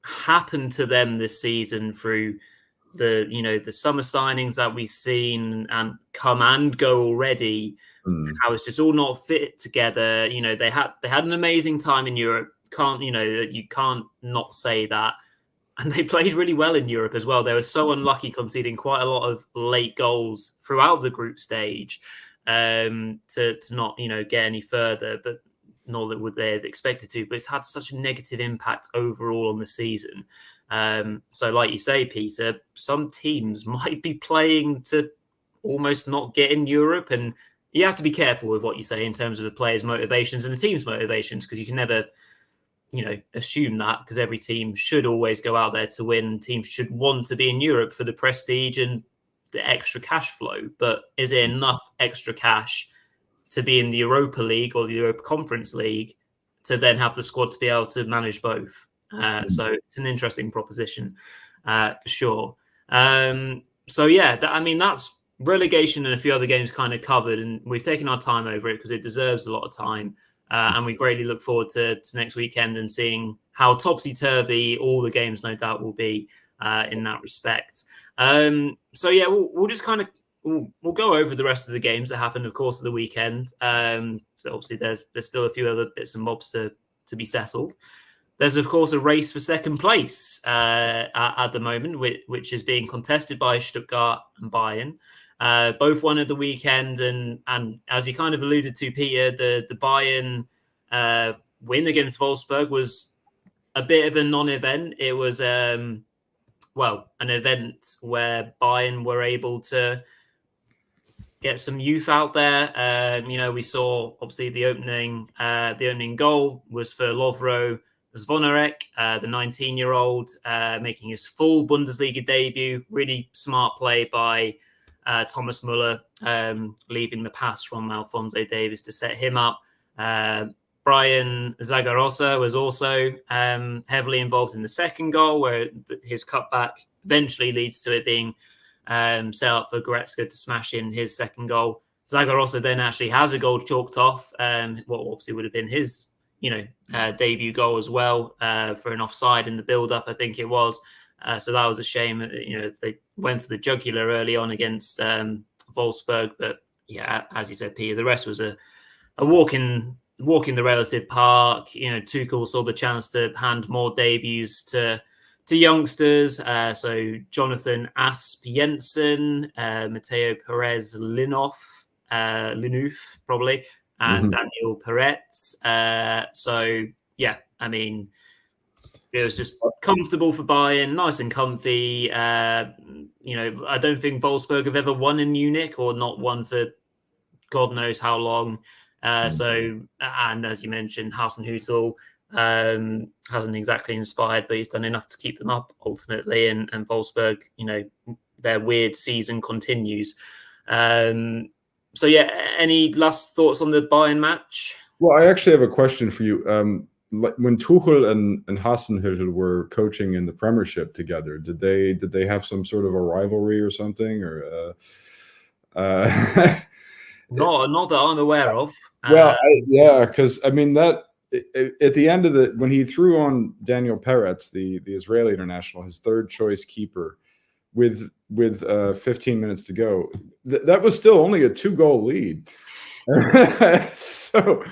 happened to them this season through the summer signings that we've seen and come and go already, how it's just all not fit together. They had an amazing time in Europe. You can't not say that. And they played really well in Europe as well. They were so unlucky, conceding quite a lot of late goals throughout the group stage to not, get any further, but nor that would they have expected to. But it's had such a negative impact overall on the season. So like you say, Peter, some teams might be playing to almost not get in Europe. And you have to be careful with what you say in terms of the players' motivations and the team's motivations, because you can never assume that, because every team should always go out there to win. Teams should want to be in Europe for the prestige and the extra cash flow. But is it enough extra cash to be in the Europa League or the Europa Conference League to then have the squad to be able to manage both? So it's an interesting proposition for sure. That's relegation and a few other games kind of covered, and we've taken our time over it because it deserves a lot of time. And we greatly look forward to next weekend and seeing how topsy-turvy all the games, no doubt, will be in that respect. We'll just kind of we'll go over the rest of the games that happened, of course, of the weekend. So obviously there's still a few other bits and bobs to be settled. There's, of course, a race for second place at the moment, which is being contested by Stuttgart and Bayern. Both won at the weekend, and as you kind of alluded to, Peter, the Bayern win against Wolfsburg was a bit of a non-event. It was an event where Bayern were able to get some youth out there. We saw obviously the opening goal was for Lovro Zvonarek, the 19-year-old, making his full Bundesliga debut. Really smart play by Thomas Muller, leaving the pass from Alphonso Davies to set him up. Brian Zagarosa was also heavily involved in the second goal, where his cutback eventually leads to it being set up for Goretzka to smash in his second goal. Zagarosa then actually has a goal chalked off, what obviously would have been his debut goal as well, for an offside in the build-up, I think it was. So that was a shame. They went for the jugular early on against Wolfsburg, but yeah, as you said, Peter, the rest was a walk in the relative park. Tuchel saw the chance to hand more debuts to two youngsters. So Jonathan Asp Jensen, Matteo Perez Linoof, probably, and Daniel Peretz. So yeah, I mean, it was just comfortable for Bayern, nice and comfy. I don't think Wolfsburg have ever won in Munich, or not won for God knows how long. So, and as you mentioned, Hasenhüttl hasn't exactly inspired, but he's done enough to keep them up ultimately. And Wolfsburg, their weird season continues. So yeah, any last thoughts on the Bayern match? Well, I actually have a question for you. When Tuchel and Hasenhüttl were coaching in the Premiership together, did they have some sort of a rivalry or something? Or not that I'm aware of. Well, because I mean that at the end of when he threw on Daniel Peretz, the Israeli international, his third choice keeper, with 15 minutes to go, that was still only a 2-goal lead. So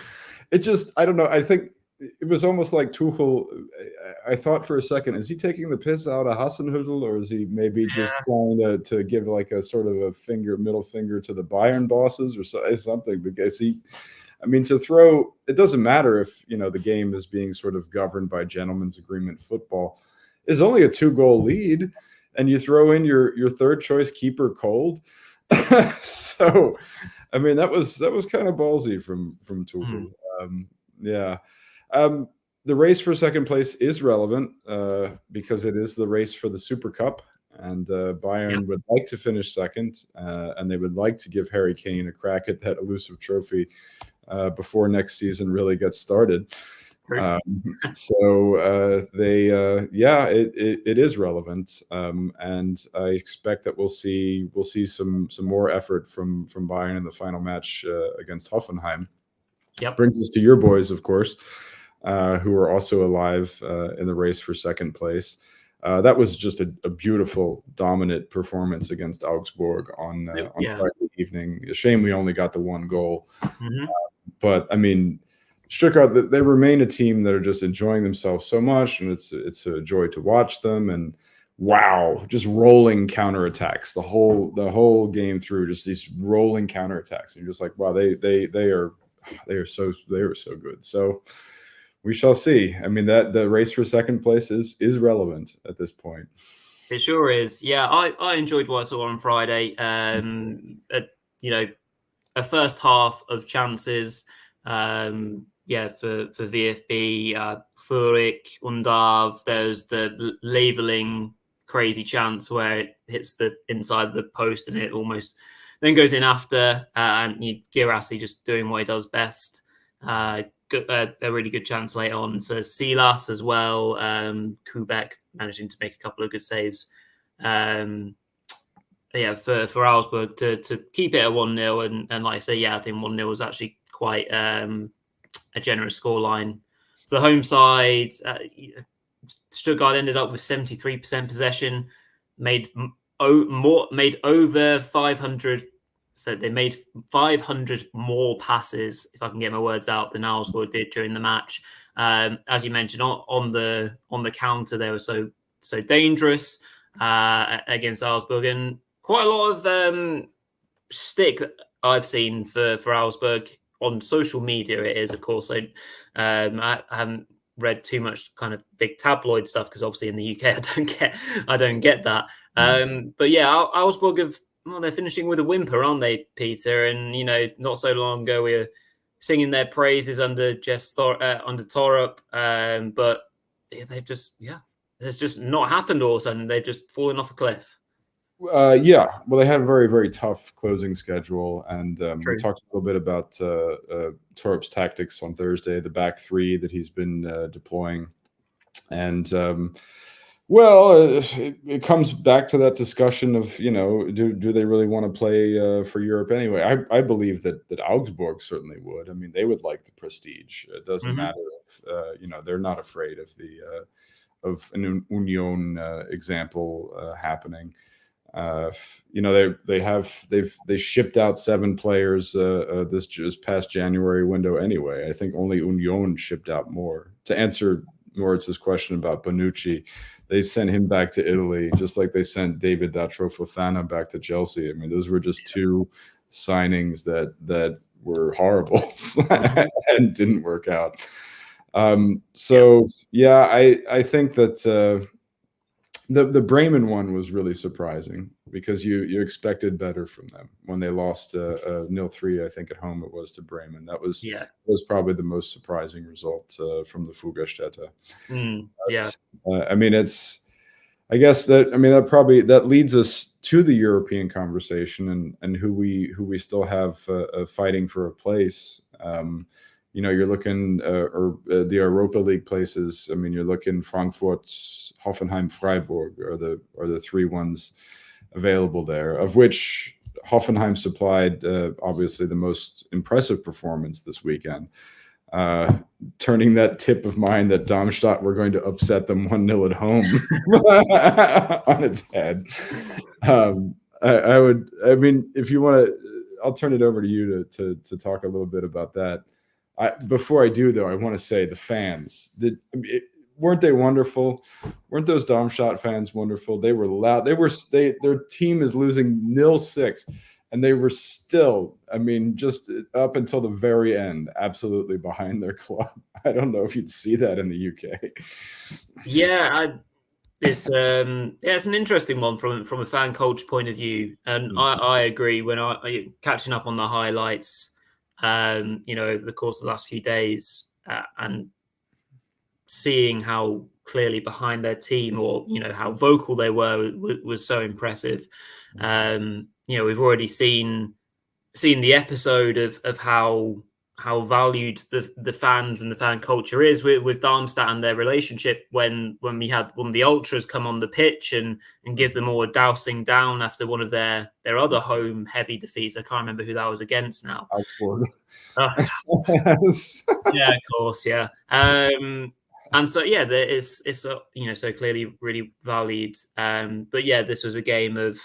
it just, I don't know. I think it was almost like Tuchel. I thought for a second, is he taking the piss out of Hasenhüttl, or is he maybe just trying to give like a sort of a middle finger to the Bayern bosses or something? Because it doesn't matter if, the game is being sort of governed by gentleman's agreement football. Is only a 2-goal lead, and you throw in your third choice keeper cold. So, I mean, that was kind of ballsy from Tuchel. The race for second place is relevant because it is the race for the Super Cup, and Bayern would like to finish second, and they would like to give Harry Kane a crack at that elusive trophy before next season really gets started. It is relevant, and I expect that we'll see some more effort from Bayern in the final match against Hoffenheim. Brings us to your boys, of course, who are also alive in the race for second place. That was just a beautiful, dominant performance against Augsburg on Friday evening. A shame we only got the 1 goal. But I mean, Stuttgart, they remain a team that are just enjoying themselves so much, and it's a joy to watch them. And wow, just rolling counterattacks the whole game through, just these rolling counterattacks. And you're just like, wow, they are so good. So we shall see. I mean, that the race for second place is relevant at this point. It sure is. Yeah, I enjoyed what I saw on Friday. A first half of chances. For VfB, Furyk, Undav. There's the labelling crazy chance where it hits the inside the post and it almost then goes in after. And Girassi just doing what he does best. A really good chance late on for Silas as well. Kubek managing to make a couple of good saves. For Augsburg to keep it at 1-0, and like I say, I think 1-0 was actually quite a generous scoreline. For the home side, Stuttgart ended up with 73% possession, made over 500. So they made 500 more passes, if I can get my words out, than Augsburg did during the match. As you mentioned, on the counter, they were so dangerous against Augsburg, and quite a lot of stick I've seen for Augsburg on social media. It is, of course. I haven't read too much kind of big tabloid stuff because obviously in the UK I don't get that. But yeah, Augsburg they're finishing with a whimper, aren't they, Peter? And not so long ago we were singing their praises under under Torup, but they've just it's just not happened all of a sudden. They've just fallen off a cliff. Well, they had a very, very tough closing schedule, and we talked a little bit about Torup's tactics on Thursday, the back three that he's been deploying, and it comes back to that discussion of do they really want to play for Europe anyway? I believe that Augsburg certainly would. I mean, they would like the prestige. It doesn't matter if they're not afraid of of an Union example happening. They shipped out 7 players this past January window anyway. I think only Union shipped out more. To answer Moritz's question about Bonucci, they sent him back to Italy, just like they sent David Datro Fofana back to Chelsea. I mean, those were just two signings that were horrible and didn't work out. So yeah, I think that the Bremen one was really surprising because you expected better from them when they lost 0-3, I think, at home it was, to Bremen. That was probably the most surprising result from the Fuggerstädter. I mean, that leads us to the European conversation and who we still have fighting for a place. You're looking the Europa League places. I mean, you're looking Frankfurt, Hoffenheim, Freiburg are the three ones available there, of which Hoffenheim supplied obviously the most impressive performance this weekend, turning that tip of mine that Darmstadt were going to upset them 1-0 at home on its head. If you want to, I'll turn it over to you to talk a little bit about that. Before I do, though, I want to say the fans. Weren't they wonderful? Weren't those Darmstadt fans wonderful? They were loud. Their team is losing 0-6, and they were still, I mean, just up until the very end, absolutely behind their club. I don't know if you'd see that in the UK. Yeah, it's an interesting one from a fan culture point of view, and I agree. When I catching up on the highlights, over the course of the last few days, and seeing how clearly behind their team, or how vocal they were, was so impressive. We've already seen the episode of how valued the fans and the fan culture is with Darmstadt and their relationship when we had one of the ultras come on the pitch and give them all a dousing down after one of their other home heavy defeats. I can't remember who that was against now. Yeah, of course, yeah. And so it's so clearly really valued. But yeah, this was a game that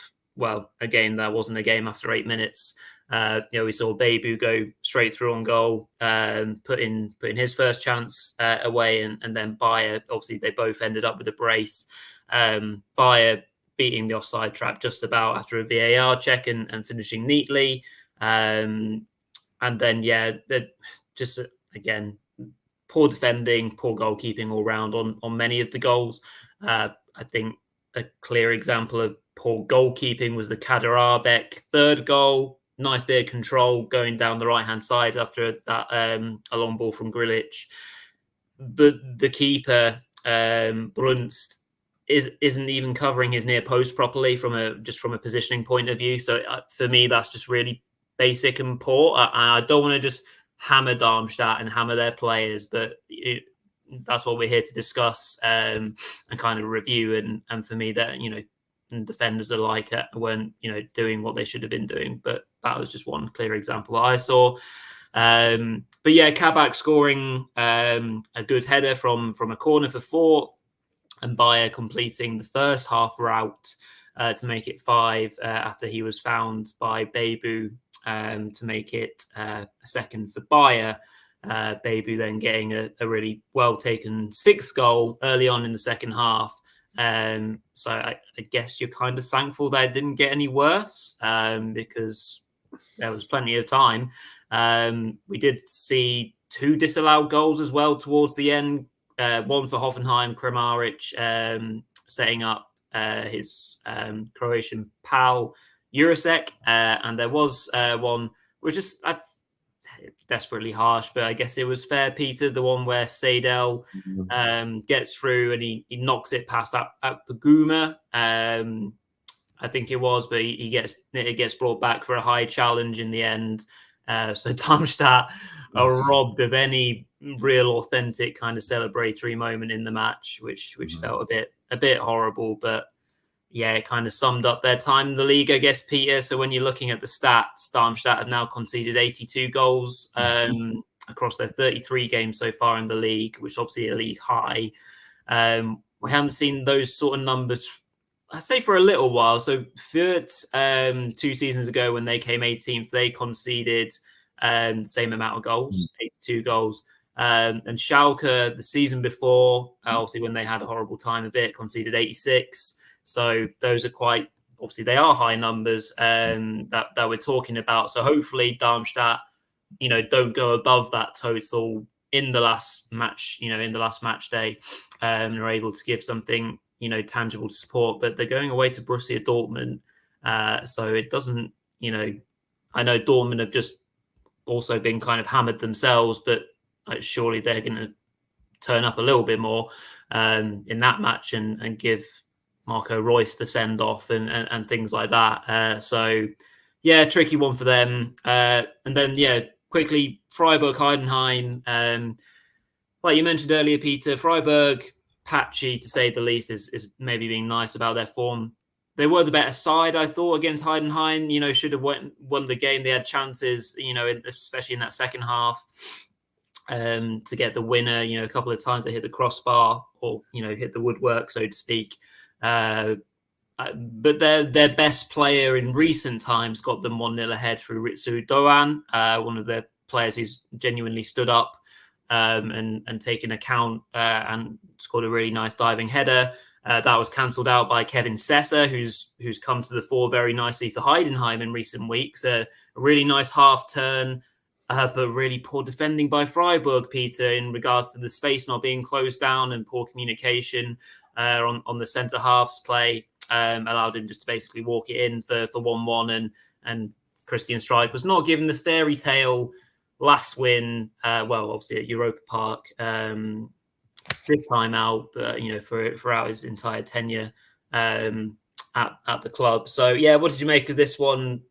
wasn't a game after 8 minutes. We saw Bebu go straight through on goal, putting his first chance away, and then Bayer. Obviously, they both ended up with a brace. Bayer beating the offside trap just about after a VAR check and finishing neatly. And then just again, poor defending, poor goalkeeping all round on many of the goals. I think a clear example of poor goalkeeping was the Kader Arbeck third goal. Nice bit of control going down the right-hand side after that a long ball from Grilic. But the keeper, Brunst, isn't even covering his near post properly from a positioning point of view. So for me, that's just really basic and poor. I don't want to just hammer Darmstadt and hammer their players, but that's what we're here to discuss and kind of review. And for me, that defenders alike weren't doing what they should have been doing. But that was just one clear example that I saw. But yeah, Kabak scoring a good header from a corner for 4, and Bayer completing the first half route to make it 5 after he was found by Bebu to make it a second for Bayer. Bebu then getting a really well taken 6th goal early on in the second half. So I guess you're kind of thankful that it didn't get any worse because there was plenty of time. We did see 2 disallowed goals as well towards the end. One for Hoffenheim, Kramaric setting up his Croatian pal Jurasek, and there was one which is desperately harsh, but I guess it was fair, Peter, the one where Seidel gets through and he knocks it past Paguma, I think it was, but it gets brought back for a high challenge in the end. So Darmstadt are robbed of any real authentic kind of celebratory moment in the match, which felt a bit horrible, but yeah, it kind of summed up their time in the league, I guess, Peter. So when you're looking at the stats, Darmstadt have now conceded 82 goals across their 33 games so far in the league, which is obviously a league high. We haven't seen those sort of numbers, I say, for a little while. So Fürth, 2 seasons ago when they came 18th, they conceded the same amount of goals, 82 goals. And Schalke, the season before, obviously when they had a horrible time of it, conceded 86. So those are quite, obviously they are high numbers that we're talking about. So hopefully Darmstadt, don't go above that total in the last match, in the last match day, and are able to give something, tangible to support. But they're going away to Borussia Dortmund. So it doesn't, I know Dortmund have just also been kind of hammered themselves, but surely they're going to turn up a little bit more in that match and give Marco Reus the send off and things like that. So yeah, tricky one for them. And then quickly Freiburg Heidenheim. Like you mentioned earlier, Peter, Freiburg patchy to say the least is maybe being nice about their form. They were the better side, I thought, against Heidenheim. Should have won the game. They had chances, especially in that second half, to get the winner. A couple of times they hit the crossbar or, hit the woodwork, so to speak. But their best player in recent times got them 1-0 ahead through Ritsu Doan, one of their players who's genuinely stood up and taken account and scored a really nice diving header. That was cancelled out by Kevin Sessa, who's come to the fore very nicely for Heidenheim in recent weeks. A really nice half turn, but really poor defending by Freiburg, Peter, in regards to the space not being closed down and poor communication on the centre half's play. Allowed him just to basically walk it in for 1-1, and Christian Streich was not given the fairy tale last win, obviously at Europa Park this time out, but throughout his entire tenure at the club. So yeah, what did you make of this one,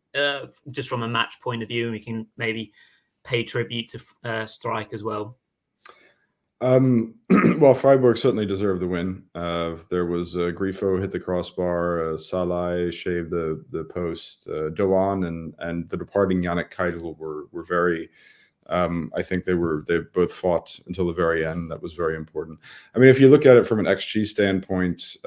just from a match point of view? And we can maybe pay tribute to Streich as well. Well, Freiburg certainly deserved the win. There was Grifo hit the crossbar, Salai shaved the post, Doan and the departing Yannick Keidel were very. I think they both fought until the very end. That was very important. I mean, if you look at it from an XG standpoint,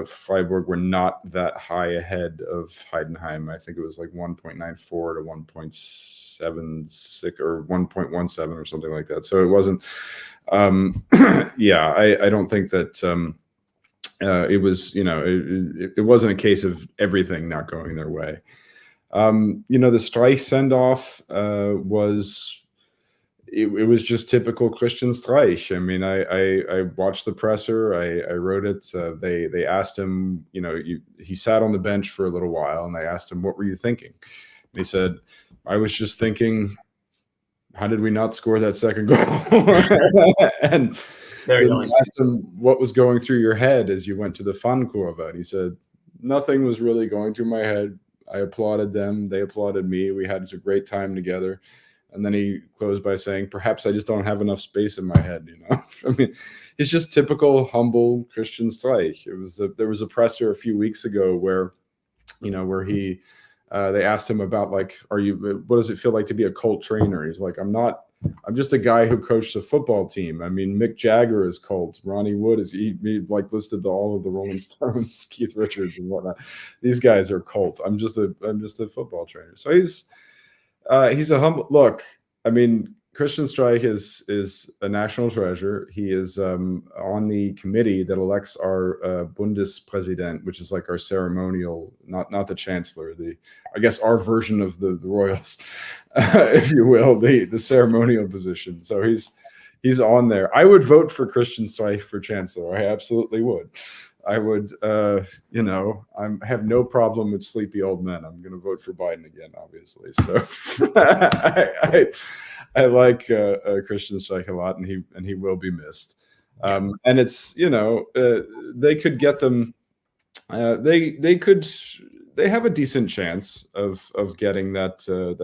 Freiburg were not that high ahead of Heidenheim. I think it was like 1.94 to 1.76 or 1.17 or something like that. So it wasn't. I don't think that it was. It wasn't a case of everything not going their way. The Streich send off was. It was just typical Christian Streich. I mean, I watched the presser. I wrote it. They asked him, he sat on the bench for a little while, and they asked him, "What were you thinking?" And he said, "I was just thinking, how did we not score that second goal?" And very then nice. I asked him, "What was going through your head as you went to the Fankurve?" And he said, "Nothing was really going through my head. I applauded them. They applauded me. We had a great time together." And then he closed by saying, "Perhaps I just don't have enough space in my head." I mean, it's just typical humble Christian Streich. There was a presser a few weeks ago where he they asked him about what does it feel like to be a cult trainer? He's like, I'm just a guy who coached a football team. I mean, Mick Jagger is cult. Ronnie Wood is he listed all of the Rolling Stones, Keith Richards and whatnot. These guys are cult. I'm just a football trainer. So he's a humble look. I mean, Christian Streich is a national treasure. He is on the committee that elects our Bundespräsident, which is like our ceremonial, not the chancellor, I guess our version of the royals, if you will, the ceremonial position. So he's on there. I would vote for Christian Streich for chancellor. I absolutely would. I would, I have no problem with sleepy old men. I'm going to vote for Biden again, obviously. So I like Christian Streich a lot, and he will be missed. And it's, they could get them. They have a decent chance of getting that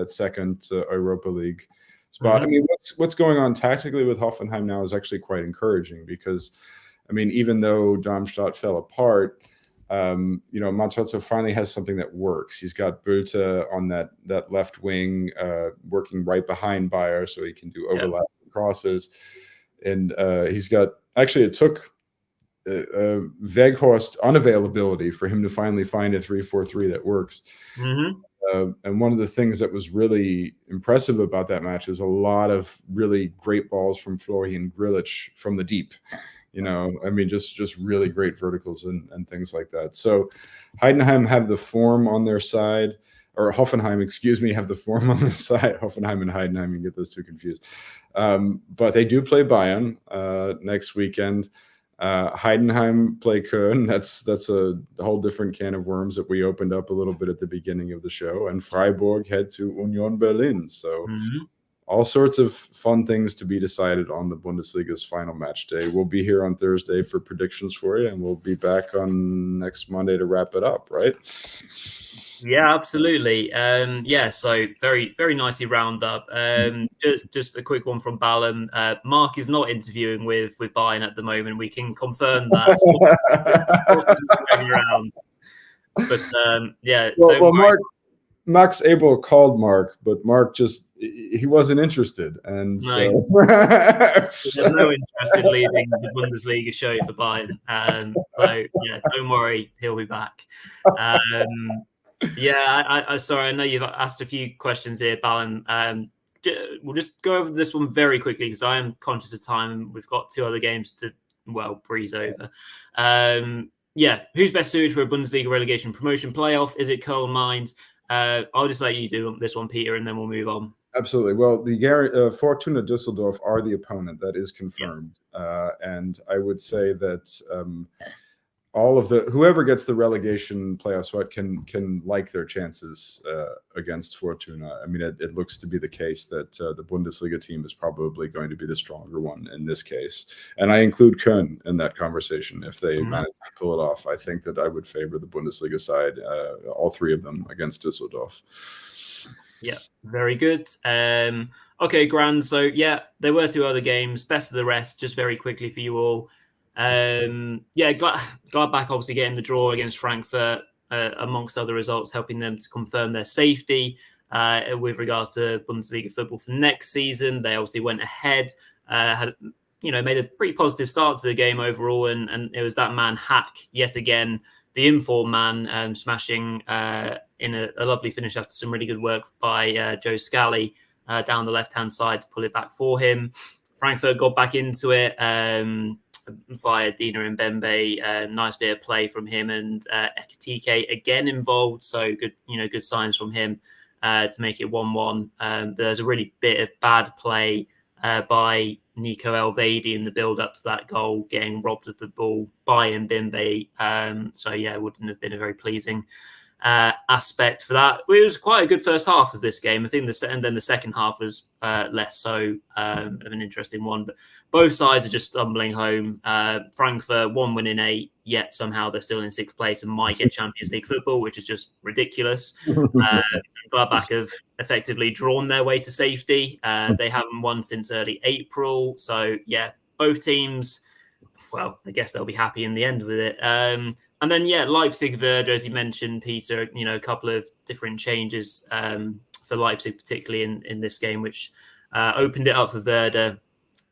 second Europa League spot. Mm-hmm. I mean, what's going on tactically with Hoffenheim now is actually quite encouraging because. I mean, even though Darmstadt fell apart, Matarazzo finally has something that works. He's got Bülter on that left wing, working right behind Bayer, so he can do overlapping crosses. And he's got it took Weghorst unavailability for him to finally find a 3-4-3 that works. Mm-hmm. And one of the things that was really impressive about that match is a lot of really great balls from Florian Grillitsch from the deep. I mean, just really great verticals and things like that. So Heidenheim have the form on their side, or Hoffenheim, excuse me, have the form on the side. Hoffenheim and Heidenheim, you can get those two confused. But they do play Bayern next weekend. Heidenheim play Köln. That's a whole different can of worms that we opened up a little bit at the beginning of the show. And Freiburg head to Union Berlin. So all sorts of fun things to be decided on the Bundesliga's final match day. We'll be here on Thursday for predictions for you, and we'll be back on next Monday to wrap it up, right? Yeah, absolutely. So very, very nicely round up. Just a quick one from Ballum. Mark is not interviewing with Bayern at the moment. We can confirm that. Around. But Max Abel called Mark, but Mark he wasn't interested, and no interest in leaving the Bundesliga show for Bayern. Don't worry, he'll be back. Sorry, I know you've asked a few questions here, Ballum. We'll just go over this one very quickly because I am conscious of time. We've got two other games to breeze over. Who's best suited for a Bundesliga relegation promotion playoff? Is it Köln, Mainz? I'll just let you do this one, Peter, and then we'll move on. Absolutely. Well, the Fortuna Düsseldorf are the opponent. That is confirmed. And I would say that whoever gets the relegation playoff spot can like their chances against Fortuna. I mean, it looks to be the case that the Bundesliga team is probably going to be the stronger one in this case. And I include Köln in that conversation. If they manage to pull it off, I think that I would favor the Bundesliga side, all three of them against Düsseldorf. Yeah, very good. Okay, grand. So, there were two other games. Best of the rest, just very quickly for you all. Gladbach obviously getting the draw against Frankfurt, amongst other results, helping them to confirm their safety with regards to Bundesliga football for next season. They obviously went ahead, made a pretty positive start to the game overall, and it was that man Hack yet again, the informed man, smashing in a lovely finish after some really good work by Joe Scally down the left-hand side to pull it back for him. Frankfurt got back into it via Dina and Mbembe. Nice bit of play from him, and Ekitike again involved. So good signs from him to make it 1-1. There's a really bit of bad play by Nico Elvedi in the build-up to that goal, getting robbed of the ball by Mbembe. It wouldn't have been a very pleasing aspect for that. It was quite a good first half of this game. I think and then the second half was less so of an interesting one. But both sides are just stumbling home. Frankfurt, 1 win in 8, yet somehow they're still in 6th place and might get Champions League football, which is just ridiculous. Gladbach have effectively drawn their way to safety. They haven't won since early April. So, both teams, well, I guess they'll be happy in the end with it. And then, Leipzig, Werder, as you mentioned, Peter, a couple of different changes for Leipzig, particularly in this game, which opened it up for Werder.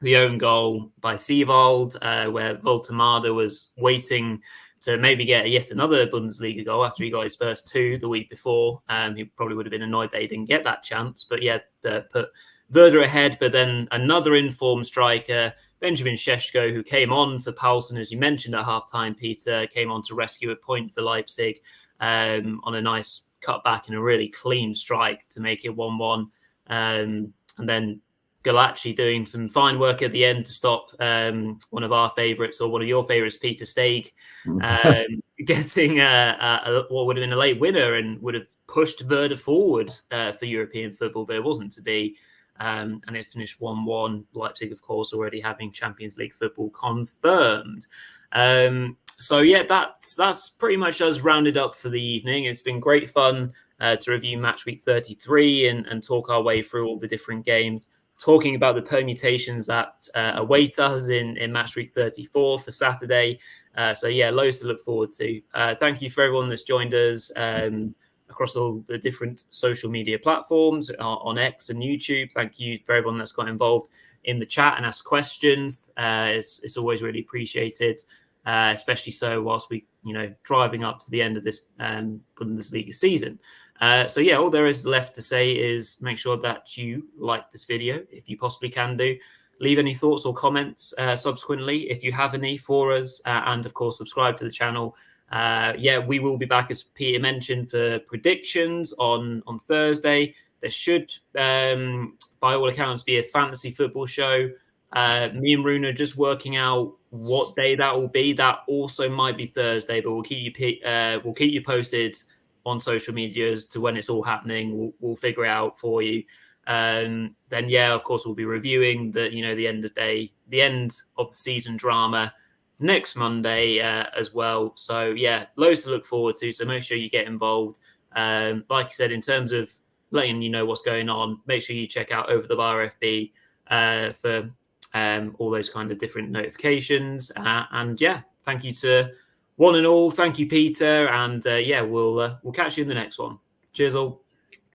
The own goal by Siewald, where Voltemada was waiting to maybe get yet another Bundesliga goal after he got his first 2 the week before. He probably would have been annoyed that he didn't get that chance. But put Werder ahead, but then another informed striker, Benjamin Šeško, who came on for Paulsen, as you mentioned at halftime, Peter, came on to rescue a point for Leipzig on a nice cutback and a really clean strike to make it 1-1. And then Galacci doing some fine work at the end to stop one of our favourites, or one of your favourites, Peter Steg, getting what would have been a late winner and would have pushed Werder forward for European football, but it wasn't to be. And it finished 1-1. Leipzig, of course, already having Champions League football confirmed. That's pretty much us rounded up for the evening. It's been great fun to review Matchweek 33 and talk our way through all the different games, talking about the permutations that await us in Matchweek 34 for Saturday. Loads to look forward to. Thank you for everyone that's joined us across all the different social media platforms on X and YouTube. Thank you for everyone that's got involved in the chat and asked questions. It's always really appreciated, especially so whilst we, driving up to the end of this Bundesliga season. So yeah, all there is left to say is make sure that you like this video if you possibly can do. Leave any thoughts or comments subsequently if you have any for us, and of course subscribe to the channel. Yeah, we will be back, as Peter mentioned, for predictions on Thursday. There should, by all accounts, be a fantasy football show. Me and Rune are just working out what day that will be. That also might be Thursday, but we'll keep you posted on social media as to when it's all happening. We'll figure it out for you. Then yeah, of course, we'll be reviewing the end of the season drama next Monday as well. So yeah, loads to look forward to. So make sure you get involved. Like I said, in terms of letting you know what's going on, make sure you check out Over the Bar FB for all those kind of different notifications. And yeah, thank you to one and all. Thank you, Peter. And yeah, we'll catch you in the next one. Cheers all.